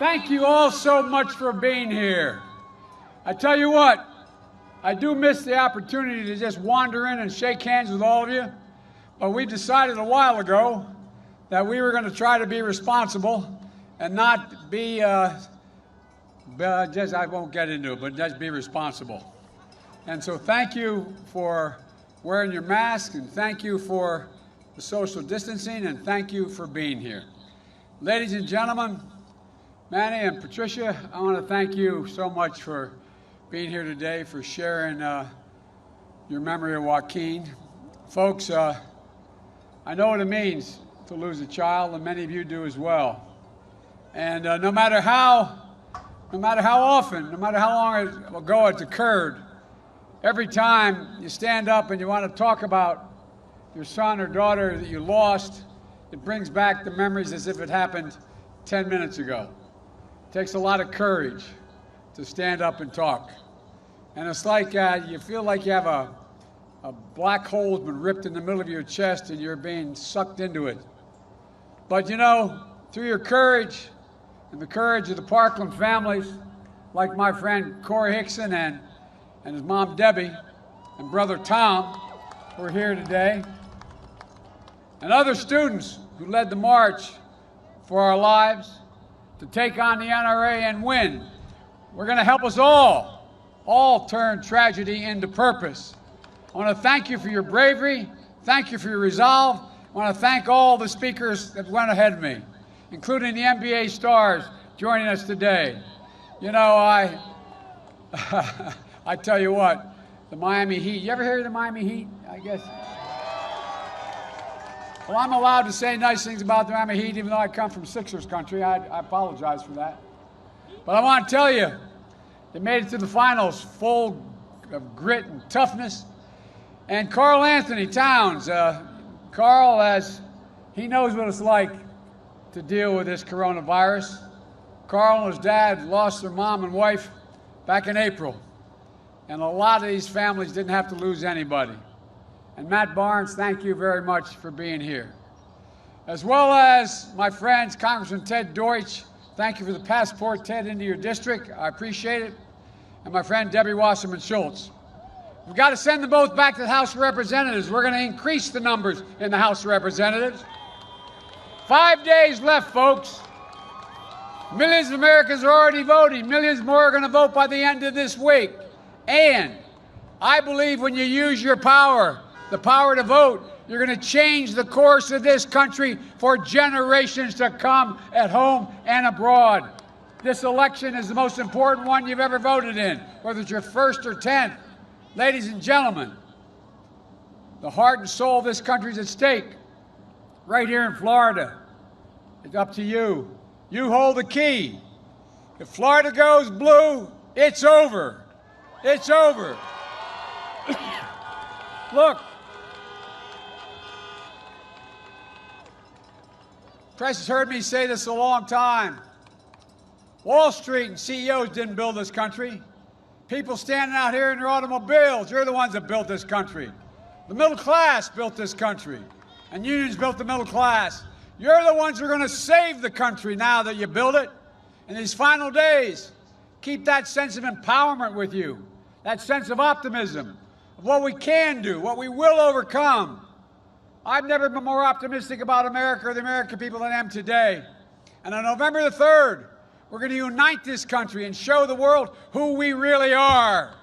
Thank you all so much for being here. I tell you what, I do miss the opportunity to just wander in and shake hands with all of you, but we decided a while ago that we were going to try to be responsible and not be, I won't get into it, but just be responsible. And so thank you for wearing your mask, and thank you for the social distancing, and thank you for being here. Ladies and gentlemen, Manny and Patricia, I want to thank you so much for being here today, for sharing your memory of Joaquin. Folks, I know what it means to lose a child, and many of you do as well. And no matter how often, no matter how long ago it's occurred, every time you stand up and you want to talk about your son or daughter that you lost, it brings back the memories as if it happened 10 minutes ago. It takes a lot of courage to stand up and talk. And it's like you feel like you have a black hole has been ripped in the middle of your chest and you're being sucked into it. But you know, through your courage and the courage of the Parkland families, like my friend Corey Hickson and his mom Debbie and brother Tom, who are here today, and other students who led the march for our lives to take on the NRA and win. We're going to help us all turn tragedy into purpose. I want to thank you for your bravery. Thank you for your resolve. I want to thank all the speakers that went ahead of me, including the NBA stars joining us today. You know, I tell you what, the Miami Heat. You ever hear of the Miami Heat? I guess. Well, I'm allowed to say nice things about the Miami Heat, even though I come from Sixers country. I apologize for that. But I want to tell you, they made it to the finals full of grit and toughness. And Karl Anthony Towns, Karl, he knows what it's like to deal with this coronavirus. Karl and his dad lost their mom and wife back in April. And a lot of these families didn't have to lose anybody. And Matt Barnes, thank you very much for being here. As well as my friends, Congressman Ted Deutsch, thank you for the passport, Ted, into your district. I appreciate it. And my friend Debbie Wasserman Schultz. We've got to send them both back to the House of Representatives. We're going to increase the numbers in the House of Representatives. 5 days left, folks. Millions of Americans are already voting. Millions more are going to vote by the end of this week. And I believe when you use your power, the power to vote, you're going to change the course of this country for generations to come at home and abroad. This election is the most important one you've ever voted in, whether it's your first or 10th. Ladies and gentlemen, the heart and soul of this country is at stake. Right here in Florida, it's up to you. You hold the key. If Florida goes blue, it's over. It's over. Look, press has heard me say this a long time. Wall Street and CEOs didn't build this country. People standing out here in their automobiles, you're the ones that built this country. The middle class built this country, and unions built the middle class. You're the ones who are going to save the country now that you build it. In these final days, keep that sense of empowerment with you, that sense of optimism, of what we can do, what we will overcome. I've never been more optimistic about America or the American people than I am today. And on November the 3rd, we're going to unite this country and show the world who we really are.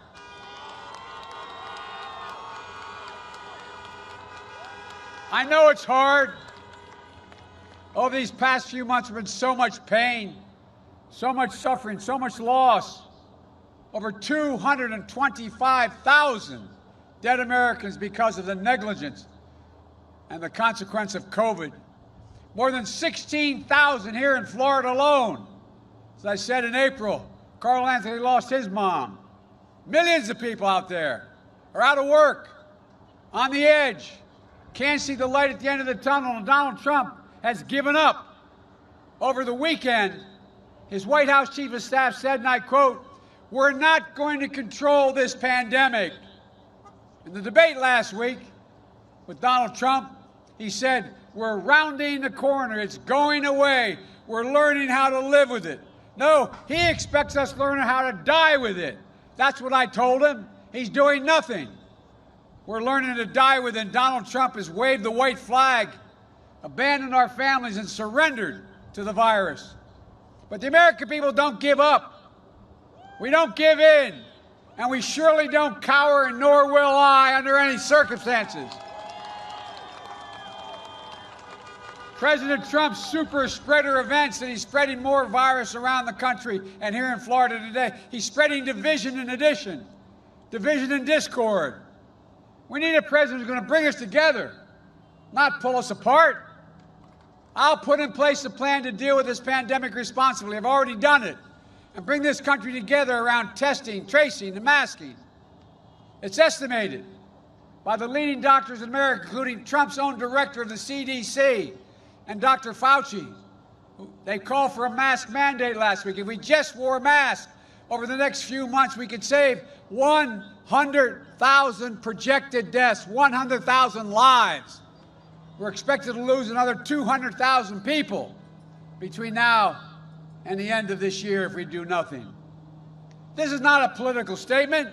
I know it's hard. Over these past few months, there's been so much pain, so much suffering, so much loss. Over 225,000 dead Americans because of the negligence and the consequence of COVID. More than 16,000 here in Florida alone. As I said in April, Karl Anthony lost his mom. Millions of people out there are out of work, on the edge, can't see the light at the end of the tunnel, and Donald Trump has given up. Over the weekend, his White House Chief of Staff said, and I quote, "We're not going to control this pandemic." In the debate last week with Donald Trump, he said, "We're rounding the corner. It's going away. We're learning how to live with it." No, he expects us learning how to die with it. That's what I told him. He's doing nothing. We're learning to die with it. And Donald Trump has waved the white flag, abandoned our families, and surrendered to the virus. But the American people don't give up. We don't give in. And we surely don't cower, and nor will I under any circumstances. President Trump's super spreader events that he's spreading more virus around the country and here in Florida today. He's spreading division in addition, division and discord. We need a president who's going to bring us together, not pull us apart. I'll put in place a plan to deal with this pandemic responsibly. I've already done it. And bring this country together around testing, tracing, and masking. It's estimated by the leading doctors in America, including Trump's own director of the CDC and Dr. Fauci. They called for a mask mandate last week. If we just wore a mask over the next few months, we could save 100,000 projected deaths, 100,000 lives. We're expected to lose another 200,000 people between now and the end of this year if we do nothing. This is not a political statement.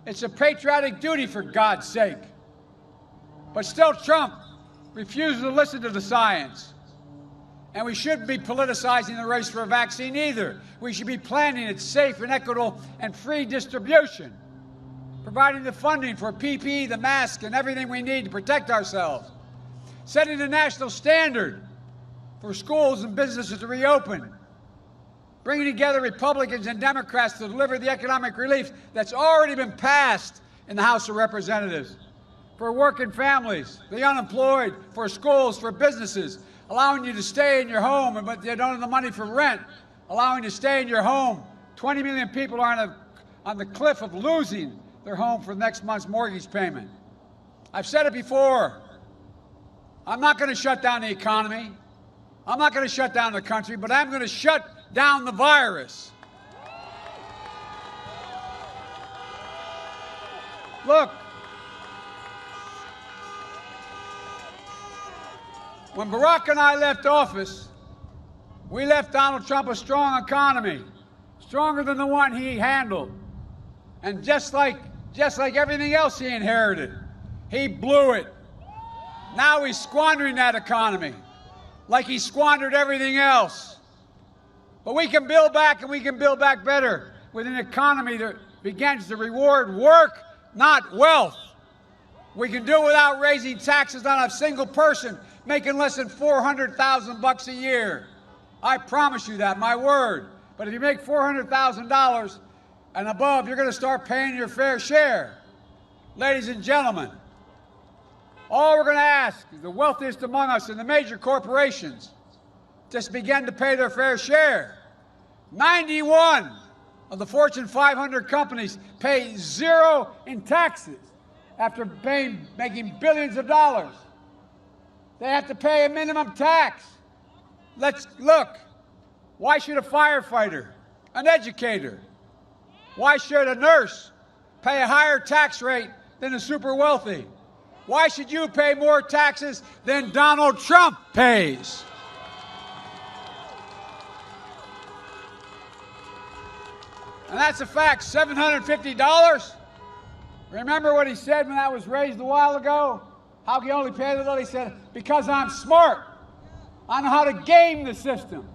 It's a patriotic duty, for God's sake. But still, Trump refuses to listen to the science. And we shouldn't be politicizing the race for a vaccine either. We should be planning its safe and equitable and free distribution, providing the funding for PPE, the mask, and everything we need to protect ourselves, setting a national standard for schools and businesses to reopen, bringing together Republicans and Democrats to deliver the economic relief that's already been passed in the House of Representatives, for working families, the unemployed, for schools, for businesses, allowing you to stay in your home, but you don't have the money for rent, allowing you to stay in your home. 20 million people are on the cliff of losing their home for next month's mortgage payment. I've said it before. I'm not going to shut down the economy. I'm not going to shut down the country, but I'm going to shut down the virus. Look, when Barack and I left office, we left Donald Trump a strong economy, stronger than the one he handled. And just like everything else he inherited, he blew it. Now he's squandering that economy like he squandered everything else. But we can build back, and we can build back better with an economy that begins to reward work, not wealth. We can do it without raising taxes on a single person making less than $400,000 a year. I promise you that, my word. But if you make $400,000 and above, you're going to start paying your fair share. Ladies and gentlemen, all we're going to ask is the wealthiest among us and the major corporations just begin to pay their fair share. 91 of the Fortune 500 companies pay zero in taxes after making billions of dollars. They have to pay a minimum tax. Let's look. Why should a firefighter, an educator, why should a nurse pay a higher tax rate than the super wealthy? Why should you pay more taxes than Donald Trump pays? And that's a fact, $750. Remember what he said when that was raised a while ago? How he only paid it? He said, because I'm smart. I know how to game the system.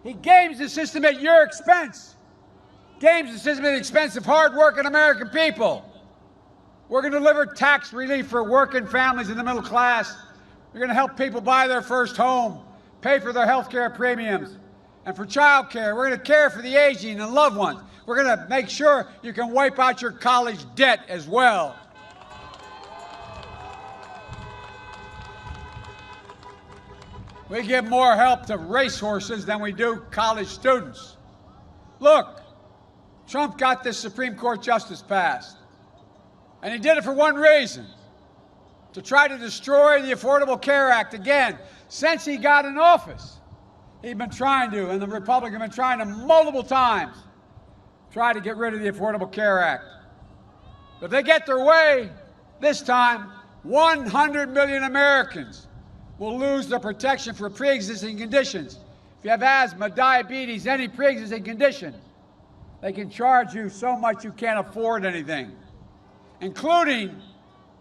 He games the system at your expense. Games the system at the expense of hard-working American people. We're going to deliver tax relief for working families in the middle class. We're going to help people buy their first home, pay for their health care premiums, and for child care. We're going to care for the aging and loved ones. We're going to make sure you can wipe out your college debt as well. We give more help to racehorses than we do college students. Look, Trump got this Supreme Court justice passed. And he did it for one reason, to try to destroy the Affordable Care Act again. Since he got in office, he'd been trying to, and the Republicans have been trying to multiple times, try to get rid of the Affordable Care Act. But if they get their way, this time, 100 million Americans will lose their protection for pre-existing conditions if you have asthma, diabetes, any pre-existing condition, they can charge you so much you can't afford anything, including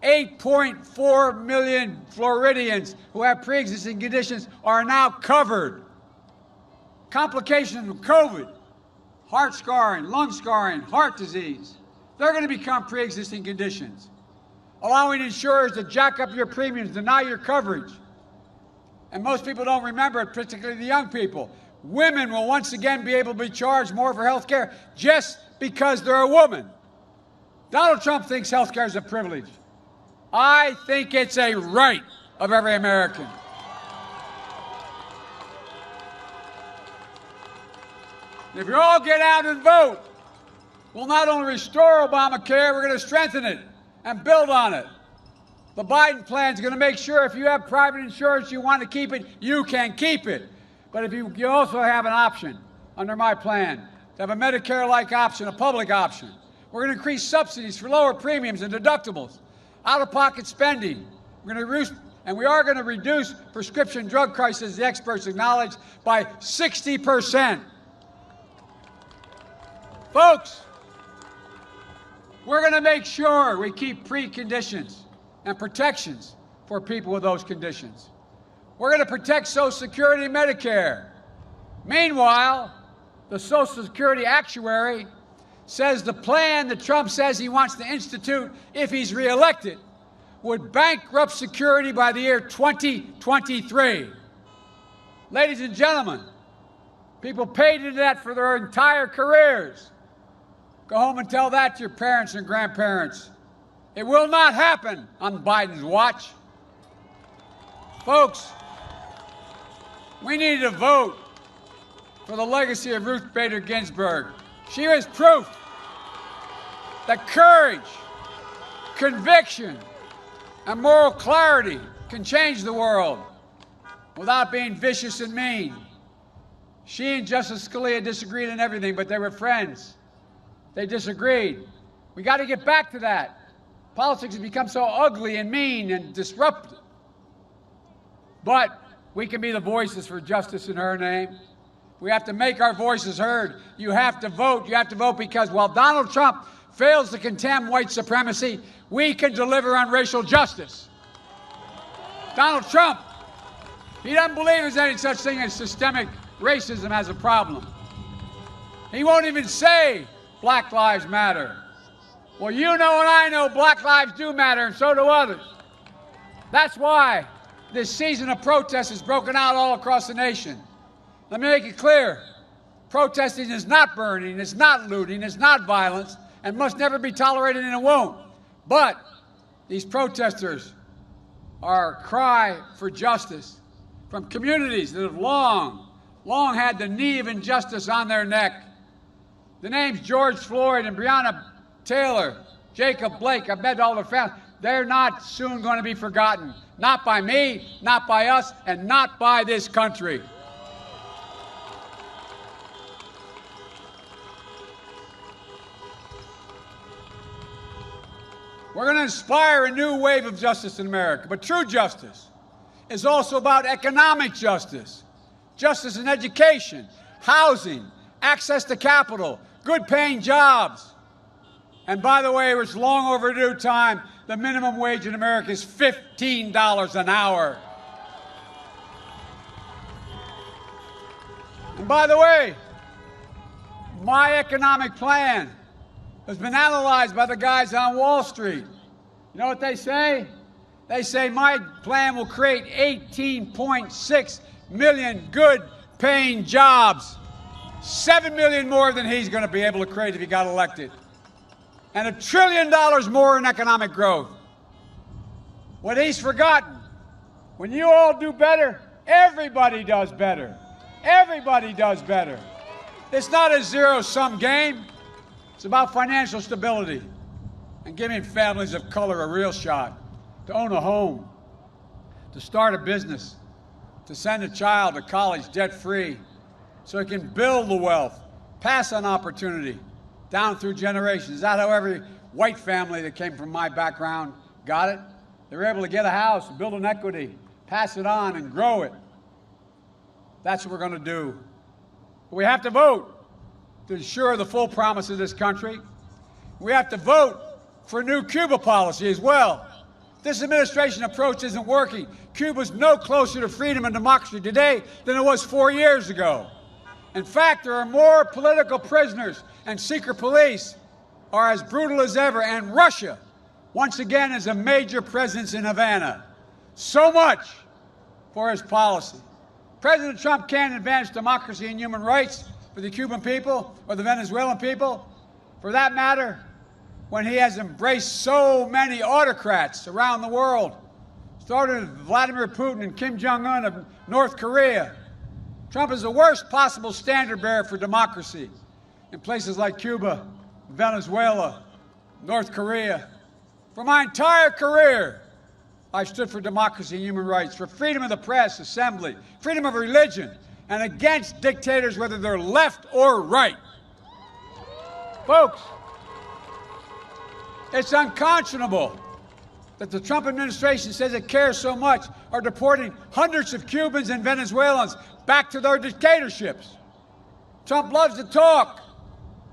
8.4 million Floridians who have pre-existing conditions are now covered. Complications from COVID, heart scarring, lung scarring, heart disease, they're going to become pre-existing conditions, allowing insurers to jack up your premiums, deny your coverage. And most people don't remember it, particularly the young people. Women will once again be able to be charged more for health care just because they're a woman. Donald Trump thinks health care is a privilege. I think it's a right of every American. If you all get out and vote, we'll not only restore Obamacare, we're going to strengthen it and build on it. The Biden plan is going to make sure if you have private insurance, you want to keep it, you can keep it. But if you also have an option under my plan to have a Medicare-like option, a public option. We're going to increase subsidies for lower premiums and deductibles, out-of-pocket spending. We're going to reduce, and we are going to reduce prescription drug prices, the experts acknowledge, by 60%. Folks, we're going to make sure we keep preconditions and protections for people with those conditions. We're going to protect Social Security and Medicare. Meanwhile, the Social Security actuary says the plan that Trump says he wants to institute if he's reelected would bankrupt security by the year 2023. Ladies and gentlemen, people paid into that for their entire careers. Go home and tell that to your parents and grandparents. It will not happen on Biden's watch. Folks, we need to vote for the legacy of Ruth Bader Ginsburg. She was proof that courage, conviction, and moral clarity can change the world without being vicious and mean. She and Justice Scalia disagreed on everything, but they were friends. They disagreed. We got to get back to that. Politics has become so ugly and mean and disruptive. But we can be the voices for justice in her name. We have to make our voices heard. You have to vote. You have to vote because while Donald Trump fails to condemn white supremacy, we can deliver on racial justice. Donald Trump, he doesn't believe there's any such thing as systemic racism as a problem. He won't even say Black Lives Matter. Well, you know and I know Black lives do matter, and so do others. That's why this season of protest has broken out all across the nation. Let me make it clear. Protesting is not burning, it's not looting, it's not violence, and must never be tolerated, and it won't. But these protesters are a cry for justice from communities that have long had the knee of injustice on their neck. The names George Floyd and Breonna Taylor, Jacob Blake, I've met all their families. They're not soon going to be forgotten. Not by me, not by us, and not by this country. We're going to inspire a new wave of justice in America. But true justice is also about economic justice, justice in education, housing, access to capital, good-paying jobs. And by the way, it's long overdue time. The minimum wage in America is $15 an hour. And by the way, my economic plan has been analyzed by the guys on Wall Street. You know what they say? They say my plan will create 18.6 million good-paying jobs, 7 million more than he's going to be able to create if he got elected, and $1 trillion more in economic growth. What he's forgotten, when you all do better, everybody does better. Everybody does better. It's not a zero-sum game. It's about financial stability and giving families of color a real shot to own a home, to start a business, to send a child to college debt-free so it can build the wealth, pass on opportunity down through generations. Is that how every white family that came from my background got it? They were able to get a house, build an equity, pass it on, and grow it. That's what we're going to do. But we have to vote to ensure the full promise of this country. We have to vote for a new Cuba policy as well. This administration approach isn't working. Cuba's no closer to freedom and democracy today than it was 4 years ago. In fact, there are more political prisoners, and secret police are as brutal as ever, and Russia, once again, is a major presence in Havana. So much for his policy. President Trump can't advance democracy and human rights for the Cuban people or the Venezuelan people, for that matter, when he has embraced so many autocrats around the world, starting with Vladimir Putin and Kim Jong-un of North Korea. Trump is the worst possible standard bearer for democracy in places like Cuba, Venezuela, North Korea. For my entire career, I stood for democracy and human rights, for freedom of the press, assembly, freedom of religion, and against dictators, whether they're left or right. Folks, it's unconscionable that the Trump administration says it cares so much are deporting hundreds of Cubans and Venezuelans back to their dictatorships. Trump loves to talk,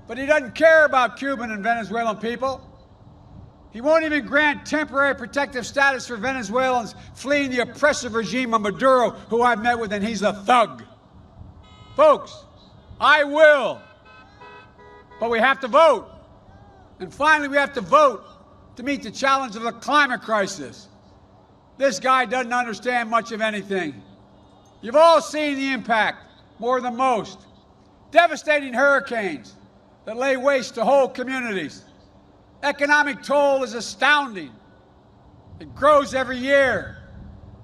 but he doesn't care about Cuban and Venezuelan people. He won't even grant temporary protective status for Venezuelans fleeing the oppressive regime of Maduro, who I've met with, and he's a thug. Folks, I will, but we have to vote. And finally, we have to vote to meet the challenge of the climate crisis. This guy doesn't understand much of anything. You've all seen the impact, more than most. Devastating hurricanes that lay waste to whole communities. Economic toll is astounding. It grows every year.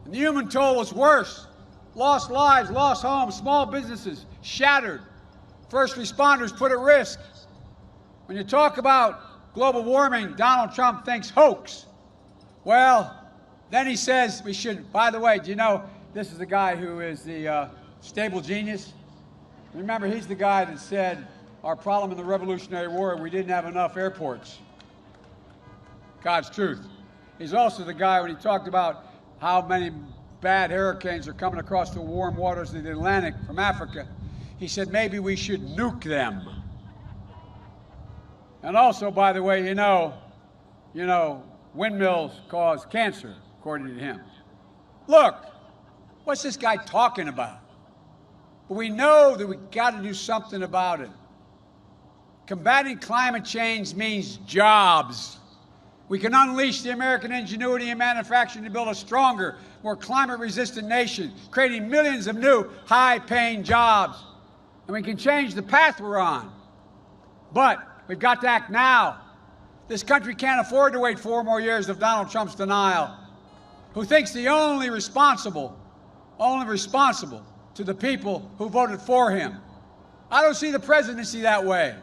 And the human toll is worse. Lost lives, lost homes, small businesses shattered. First responders put at risk. When you talk about global warming, Donald Trump thinks hoax. Well, then he says we should, by the way, do you know this is the guy who is the stable genius? Remember, he's the guy that said our problem in the Revolutionary War, we didn't have enough airports. God's truth. He's also the guy when he talked about how many bad hurricanes are coming across the warm waters of the Atlantic from Africa. He said maybe we should nuke them. And also, by the way, you know, windmills cause cancer, according to him. Look, what's this guy talking about? But we know that we've got to do something about it. Combating climate change means jobs. We can unleash the American ingenuity and manufacturing to build a stronger, more climate-resistant nation, creating millions of new, high-paying jobs. And we can change the path we're on. But we've got to act now. This country can't afford to wait 4 more years of Donald Trump's denial, who thinks the only responsible to the people who voted for him. I don't see the presidency that way.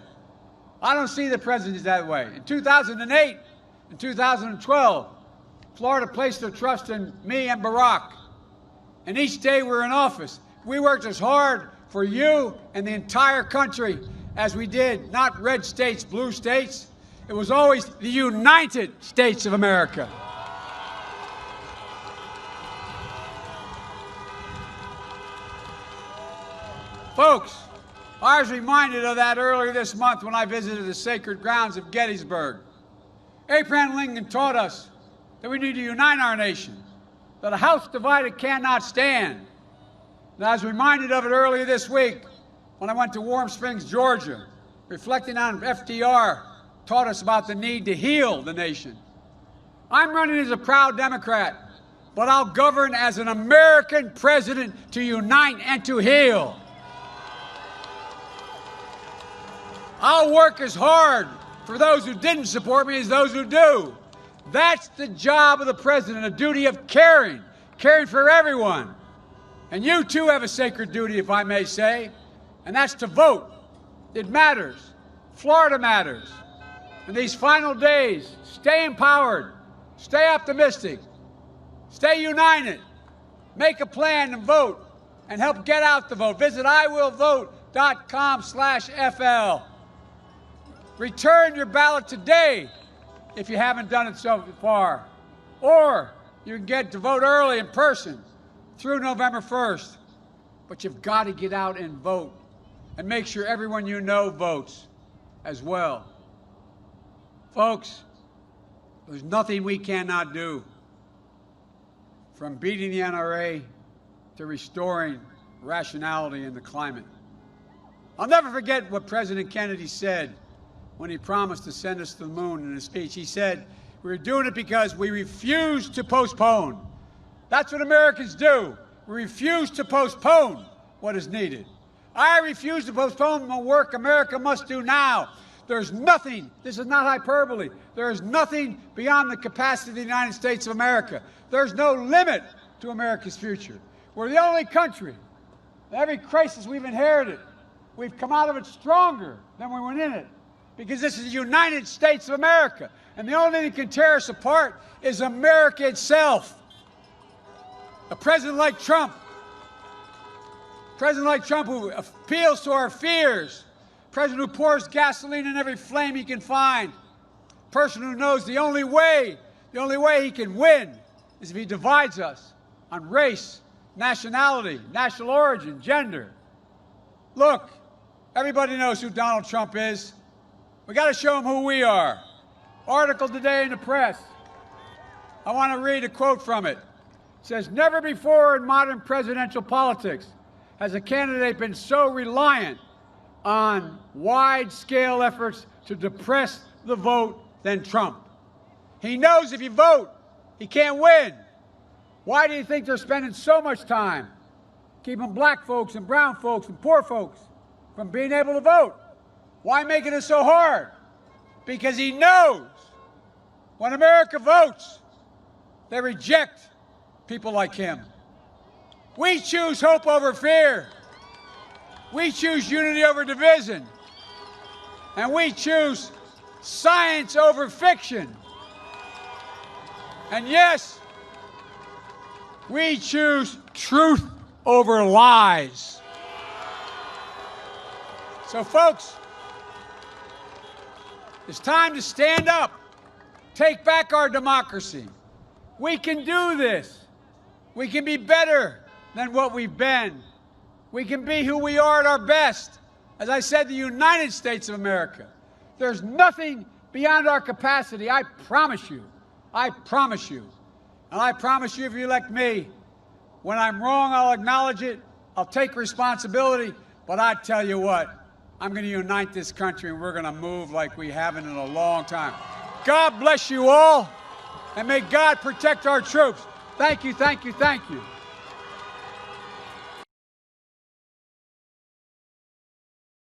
I don't see the presidency that way. In 2008, in 2012, Florida placed their trust in me and Barack. And each day we were in office, we worked as hard for you and the entire country as we did, not red states, blue states. It was always the United States of America. Folks, I was reminded of that earlier this month when I visited the sacred grounds of Gettysburg. Abraham Lincoln taught us that we need to unite our nation, that a house divided cannot stand. And I was reminded of it earlier this week when I went to Warm Springs, Georgia, reflecting on FDR taught us about the need to heal the nation. I'm running as a proud Democrat, but I'll govern as an American president to unite and to heal. I'll work as hard for those who didn't support me as those who do. That's the job of the president, a duty of caring for everyone. And you too have a sacred duty, if I may say, and that's to vote. It matters. Florida matters. In these final days, stay empowered, stay optimistic, stay united, make a plan and vote, and help get out the vote. Visit iwillvote.com/FL. Return your ballot today if you haven't done it so far. Or you can get to vote early in person through November 1st. but you've got to get out and vote and make sure everyone you know votes as well. Folks, there's nothing we cannot do, from beating the NRA to restoring rationality in the climate. I'll never forget what President Kennedy said when he promised to send us to the moon in his speech. He said, "We're doing it because we refuse to postpone." That's what Americans do. We refuse to postpone what is needed. I refuse to postpone the work America must do now. There's nothing, this is not hyperbole, there is nothing beyond the capacity of the United States of America. There's no limit to America's future. We're the only country, every crisis we've inherited, we've come out of it stronger than we went in it, because this is the United States of America. And the only thing that can tear us apart is America itself. A president like Trump who appeals to our fears, a president who pours gasoline in every flame he can find, a person who knows the only way he can win is if he divides us on race, nationality, national origin, gender. Look, everybody knows who Donald Trump is. We got to show him who we are. Article today in the press. I want to read a quote from it. It says, "Never before in modern presidential politics has a candidate been so reliant on wide-scale efforts to depress the vote than Trump. He knows if you vote, he can't win. Why do you think they're spending so much time keeping black folks and brown folks and poor folks from being able to vote? Why making it so hard? Because he knows when America votes, they reject people like him. We choose hope over fear. We choose unity over division. And we choose science over fiction. And yes, we choose truth over lies. So, folks, it's time to stand up, take back our democracy. We can do this. We can be better than what we've been. We can be who we are at our best. As I said, the United States of America. There's nothing beyond our capacity, I promise you. I promise you. And I promise you, if you elect me, when I'm wrong, I'll acknowledge it. I'll take responsibility. But I tell you what, I'm going to unite this country, and we're going to move like we haven't in a long time. God bless you all, and may God protect our troops. Thank you, thank you, thank you.